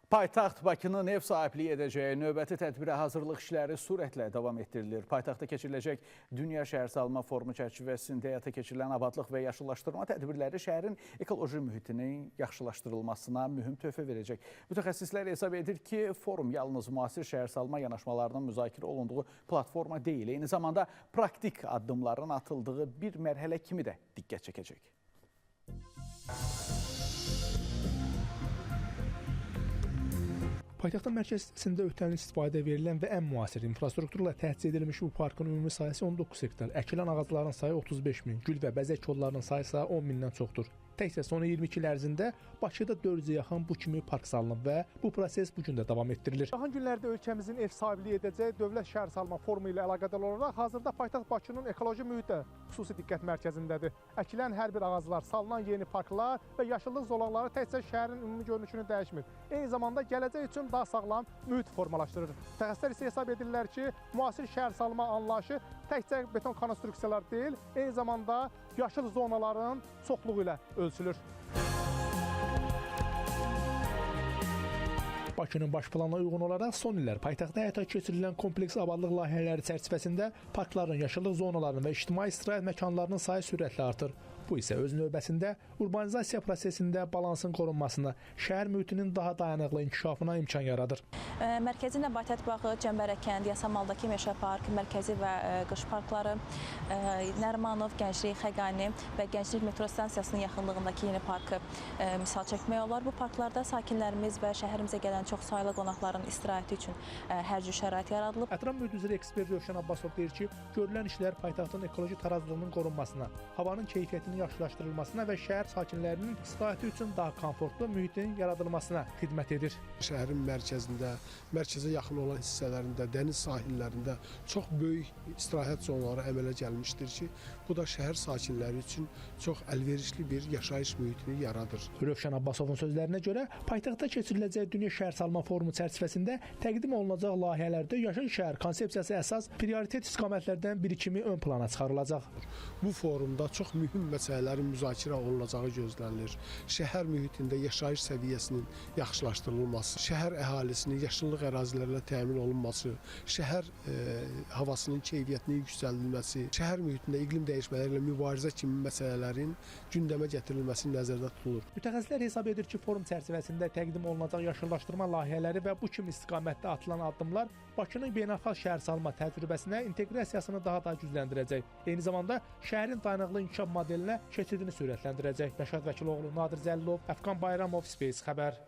Paytaxt Bakının ev sahibliyi edəcəyi növbəti tədbirə hazırlıq işləri sürətlə davam etdirilir. Paytaxtda keçiriləcək Dünya Şəhərsalma Forumu çərçivəsində həyata keçirilən abadlıq və yaşıllaşdırma tədbirləri şəhərin ekoloji mühitinin yaxşılaşdırılmasına mühüm töhfə verəcək. Mütəxəssislər hesab edir ki, forum yalnız müasir şəhərsalma yanaşmalarının müzakirə olunduğu platforma deyil, eyni zamanda praktik addımların atıldığı bir mərhələ kimi də diqqət çəkəcək. Paytaxtın mərkəzində ötən il istifadəyə verilən və ən müasir infrastrukturla təchiz edilmiş bu parkın ümumi sahəsi 19 hektar, əkilən ağacların sayı 35 min, gül və bəzək kollarının sayı isə 10 mindən çoxdur. Təkcə son 22 il ərzində Bakıda 400-ə yaxın bu kimi park salınıb və bu proses bu gün də davam etdirilir. Yaxın günlərdə ölkəmizin ev sahibliyi edəcəyi Dövlət Şəhərsalma Forumu ilə əlaqədar olaraq hazırda Paytaxt Bakının ekoloji mühitə xüsusi diqqət mərkəzindədir. Əkilən hər bir ağaclar, salınan yeni parklar və yaşıllıq zolaqları təkcə şəhərin ümumi görünüşünü dəyişmir. Eyni zamanda gələcək üçün daha sağlam mühit formalaşdırır. Mütəxəssislər isə hesab edirlər ki, müasir şəhərsalma anlayışı təkcə beton konstruksiyalar deyil, eyni zamanda yaşıl zonaların çoxluğu ilə ölçülür. Bakının baş planına uyğun olaraq son illər paytaxtda həyata keçirilən kompleks abadlıq layihələri çərçivəsində parkların, yaşıllıq zonalarının və ictimai istirahət məkanlarının sayı sürətlə artır. Bu isə öz növbəsində urbanizasiya prosesində balansın qorunmasına, şəhər mühitinin daha dayanıqlı inkişafına imkan yaradır. Mərkəzi Nəbatət bağı, Cəmbərəkənd, Yasamaldakı Meşə Park, mərkəzi və qış parkları, Nərimanov, Gənclik, Xəqani və Gənclik metro stansiyasının yaxınlığındakı yeni parkı misal çəkmək olar. Bu parklarda sakinlərimiz və şəhərimizə gələn çox saylı qonaqların istirahəti üçün hər cür şərait yaradılıb. Ətraf mühit üzrə ekspert Rövşən Abbasov deyir ki, görülən işlər paytaxtın ekoloji tarazlığının qorunmasına, havanın keyfiyyətinin yaxşılaşdırılmasına və şəhər sakinlərinin istirahəti üçün daha komfortlu mühitin yaradılmasına xidmət edir. Şəhərin mərkəzində, mərkəzə yaxın olan hissələrində, dəniz sahillərində çox böyük istirahət zonaları əmələ gəlmişdir ki, bu da şəhər sakinləri üçün çox əlverişli bir yaşayış mühitini yaradır. Rövşən Abbasovun sözlərinə görə, paytaxtda keçiriləcək Dünya Şəhərsalma Forumu çərçivəsində təqdim olunacaq layihələrdə yaşıl şəhər konsepsiyası əsas prioritet istiqamətlərdən biri kimi ön plana çıxarılacaq. Bu forumda çox mühüm məsələlərin müzakirə olunacağı gözlənilir. Şəhər mühitində yaşayış səviyyəsinin yaxşılaşdırılması, şəhər əhalisinin yaşıllıq ərazilərlə təmin olunması, şəhər havasının keyfiyyətinin yüksəldilməsi, şəhər mühitində iqlim dəyişmələri ilə mübarizə kimi məsələlərin gündəmə gətirilməsi nəzərdə tutulur. Mütəxəssislər hesab edir ki, forum çərçivəsində təqdim olunacaq yaşıllaşdırma layihələri və bu kimi istiqamətdə atılan addımlar Bakının beynəlxalq şəhərsalma təcrübəsinə inteqrasiyasını daha da gücləndirəcək. Eyni zamanda şəhərin dayanıqlı inkişaf modelinə keçidini sürətləndirəcək. Rəşad Vəkiloğlu, Nadir Zəlilov, Əfqan Bayramov, Space xəbər.